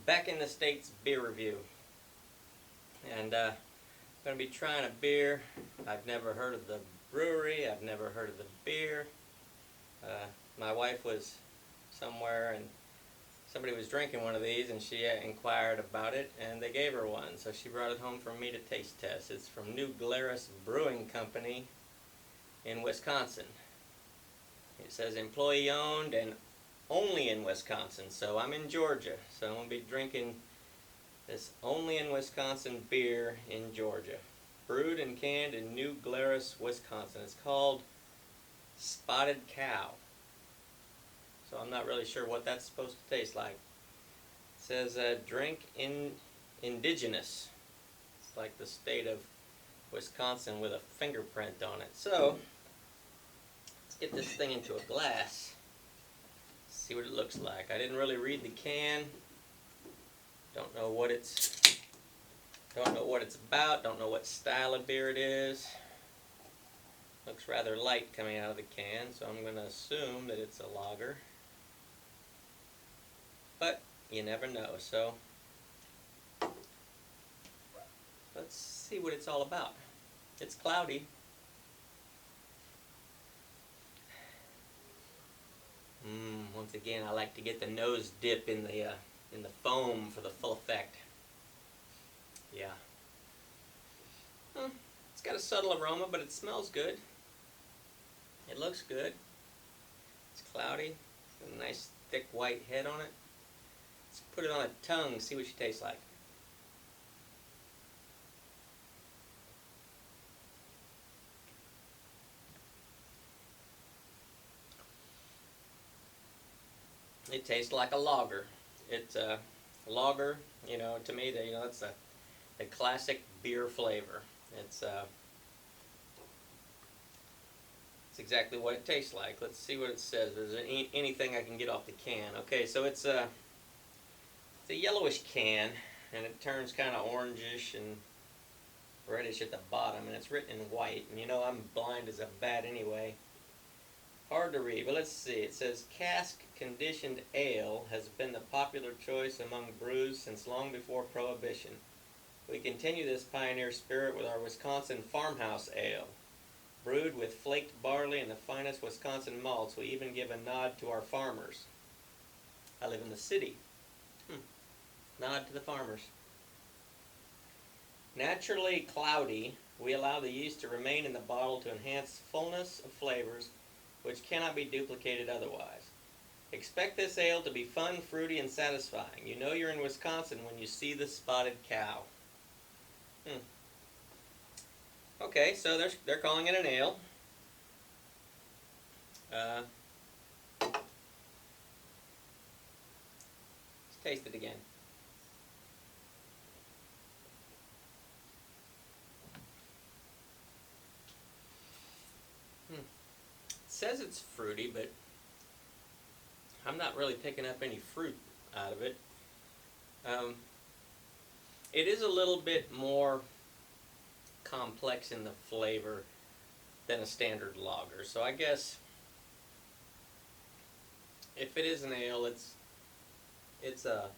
Back in the States beer review, and I'm going to be trying a beer. I've never heard of the brewery, I've never heard of the beer. My wife was somewhere and somebody was drinking one of these and she inquired about it and they gave her one, so she brought it home for me to taste test. It's from New Glarus Brewing Company in Wisconsin. It says employee owned and only in Wisconsin, so I'm in Georgia, so I'm going to be drinking this only in Wisconsin beer in Georgia. Brewed and canned in New Glarus, Wisconsin. It's called Spotted Cow. So I'm not really sure what that's supposed to taste like. It says drink indigenous. It's like the state of Wisconsin with a fingerprint on it. So let's get this thing into a glass. See what it looks like. I didn't really read the can. Don't know what it's about. Don't know what style of beer it is. Looks rather light coming out of the can, so I'm going to assume that it's a lager. But you never know, so let's see what it's all about. It's cloudy. Once again, I like to get the nose dip in the foam for the full effect. Yeah. It's got a subtle aroma, but it smells good. It looks good. It's cloudy. It's got a nice thick white head on it. Let's put it on a tongue, see what she tastes like. It tastes like a lager. It's a lager, to me, that's the classic beer flavor. It's exactly what it tastes like. Let's see what it says. Is there anything I can get off the can? Okay, so it's a yellowish can, and it turns kind of orangish and reddish at the bottom, and it's written in white. And I'm blind as a bat anyway. Hard to read, but let's see. It says cask conditioned ale has been the popular choice among brews since long before Prohibition. We continue this pioneer spirit with our Wisconsin farmhouse ale. Brewed with flaked barley and the finest Wisconsin malts, we even give a nod to our farmers. I live in the city. Nod to the farmers. Naturally cloudy, we allow the yeast to remain in the bottle to enhance fullness of flavors which cannot be duplicated otherwise. Expect this ale to be fun, fruity, and satisfying. You know you're in Wisconsin when you see the spotted cow. Okay, so they're calling it an ale. Let's taste it again. It says it's fruity, but I'm not really picking up any fruit out of it. It is a little bit more complex in the flavor than a standard lager, so I guess if it is an ale, it's a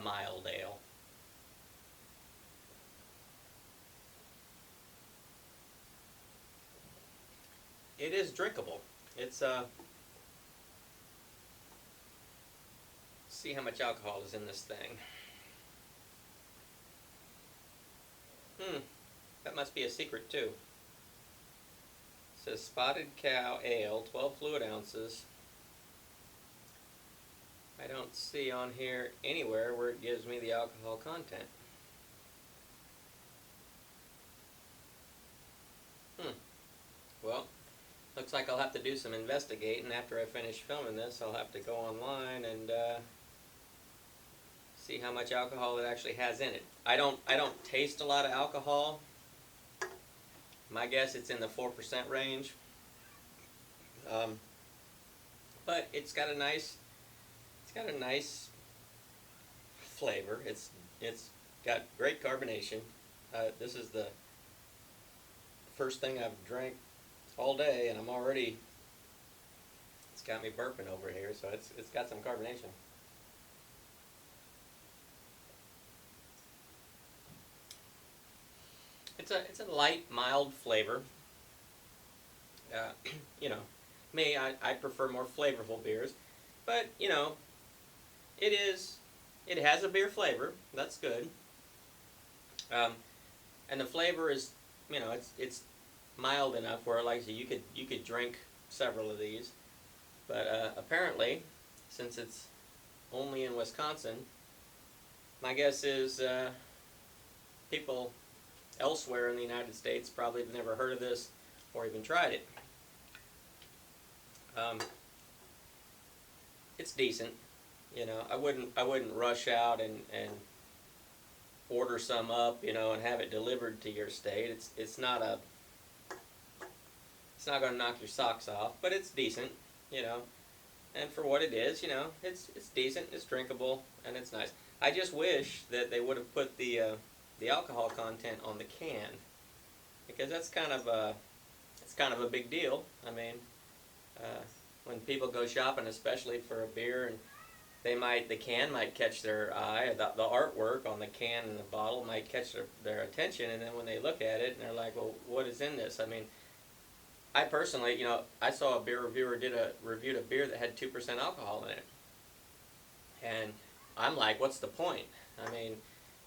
mild ale. It is drinkable. It's see how much alcohol is in this thing. That must be a secret too. It says Spotted Cow Ale, 12 fluid ounces. I don't see on here anywhere where it gives me the alcohol content. Well, looks like I'll have to do some investigating after I finish filming this. I'll have to go online and see how much alcohol it actually has in it. I don't taste a lot of alcohol. My guess it's in the 4% range. But it's got a nice flavor. It's got great carbonation. This is the first thing I've drank all day, and it's got me burping over here, so it's got some carbonation. it's a light, mild flavor. Uh, you know, me, I prefer more flavorful beers, but it is it has a beer flavor. That's good. Um, and the flavor is, it's mild enough where, like I said, you could drink several of these. But apparently, since it's only in Wisconsin, my guess is people elsewhere in the United States probably have never heard of this or even tried it. Um, it's decent. I wouldn't rush out and order some up, and have it delivered to your state. It's not going to knock your socks off, but it's decent, you know. And for what it is, it's decent, it's drinkable, and it's nice. I just wish that they would have put the alcohol content on the can, because it's kind of a big deal. I mean, uh, when people go shopping, especially for a beer, and the can might catch their eye, the artwork on the can and the bottle might catch their attention, and then when they look at it and they're like, well, what is in this? I mean, I personally, I saw a beer reviewer reviewed a beer that had 2% alcohol in it, and I'm like, what's the point? I mean,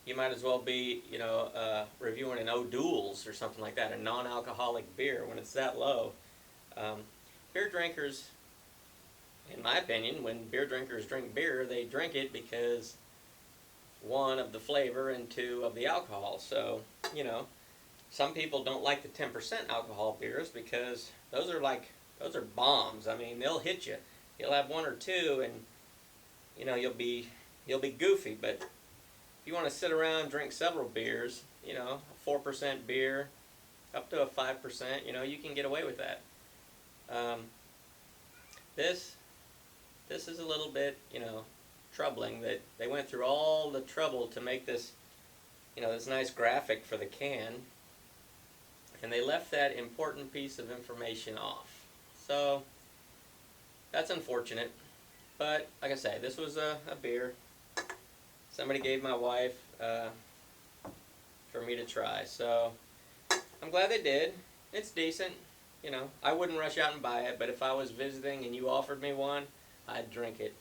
you might as well be, reviewing an O'Doul's or something like that, a non-alcoholic beer when it's that low. Um, Beer drinkers, in my opinion, when beer drinkers drink beer, they drink it because, one, of the flavor, and two, of the alcohol. So, some people don't like the 10% alcohol beers because those are bombs. I mean, they'll hit you. You'll have one or two, and you'll be goofy. But if you want to sit around and drink several beers, a 4% beer, up to a 5%, you can get away with that. This is a little bit, troubling that they went through all the trouble to make this, this nice graphic for the can, and they left that important piece of information off. So that's unfortunate. But like I say, this was a beer somebody gave my wife for me to try. So I'm glad they did. It's decent. I wouldn't rush out and buy it, but if I was visiting and you offered me one, I'd drink it.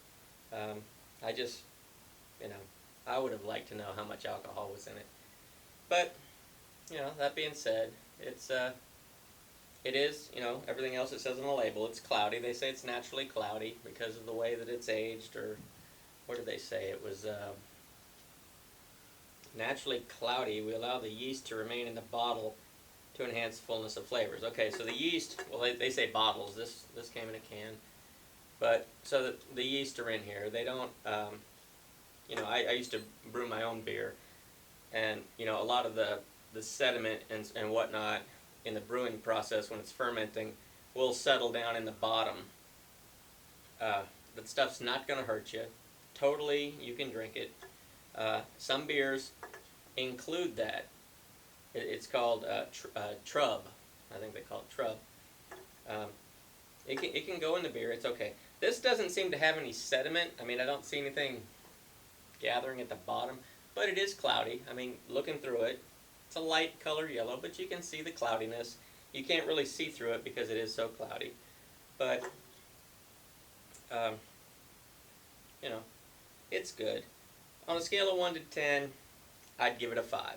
I just, I would have liked to know how much alcohol was in it. But, that being said, it is, everything else it says on the label. It's cloudy. They say it's naturally cloudy because of the way that it's aged, or what did they say? It was naturally cloudy. We allow the yeast to remain in the bottle to enhance fullness of flavors. Okay, so the yeast, well, they say bottles. This came in a can. But, so the yeast are in here. They don't, I used to brew my own beer. And, a lot of the sediment and whatnot in the brewing process when it's fermenting will settle down in the bottom. That stuff's not going to hurt you. Totally, you can drink it. Some beers include that. It's called Trub. I think they call it Trub. It can go in the beer. It's okay. This doesn't seem to have any sediment. I mean, I don't see anything gathering at the bottom, but it is cloudy. I mean, looking through it, it's a light color yellow, but you can see the cloudiness. You can't really see through it because it is so cloudy. But, it's good. On a scale of 1 to 10, I'd give it a 5.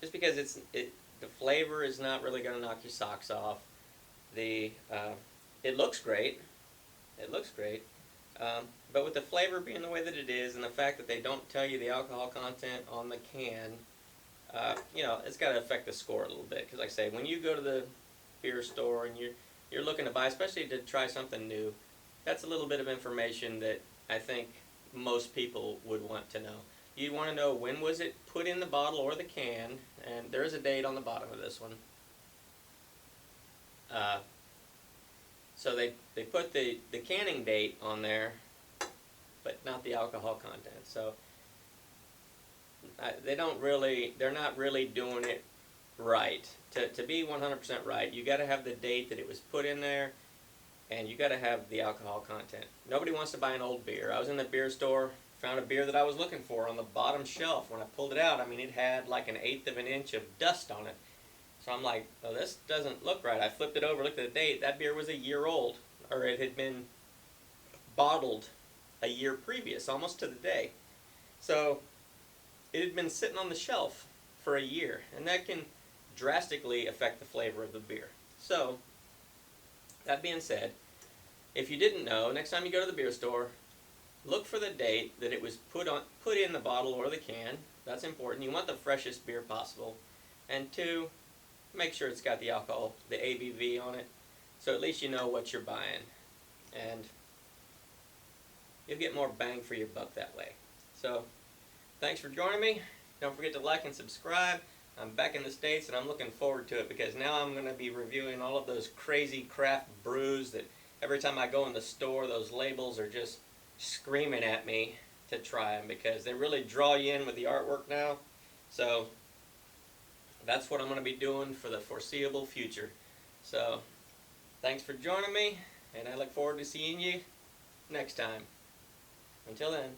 Just because the flavor is not really going to knock your socks off. It looks great. It looks great. But with the flavor being the way that it is, and the fact that they don't tell you the alcohol content on the can, it's got to affect the score a little bit. Because like I say, when you go to the beer store and you're looking to buy, especially to try something new, that's a little bit of information that I think most people would want to know. You'd want to know, when was it put in the bottle or the can, and there is a date on the bottom of this one. So they put the canning date on there, but not the alcohol content. So they're not really doing it right. To be 100% right, you got to have the date that it was put in there, and you got to have the alcohol content. Nobody wants to buy an old beer. I was in the beer store, found a beer that I was looking for on the bottom shelf. When I pulled it out, I mean, it had like 1/8 of an inch of dust on it. So I'm like, oh, this doesn't look right. I flipped it over, looked at the date. That beer was a year old, or it had been bottled a year previous, almost to the day. So it had been sitting on the shelf for a year, and that can drastically affect the flavor of the beer. So, that being said, if you didn't know, next time you go to the beer store, look for the date that it was put in the bottle or the can. That's important. You want the freshest beer possible. And 2, make sure it's got the alcohol, the ABV on it, so at least you know what you're buying. And you'll get more bang for your buck that way. So, thanks for joining me. Don't forget to like and subscribe. I'm back in the States and I'm looking forward to it because now I'm going to be reviewing all of those crazy craft brews that every time I go in the store, those labels are just screaming at me to try them because they really draw you in with the artwork now. So that's what I'm going to be doing for the foreseeable future. So thanks for joining me, and I look forward to seeing you next time. Until then.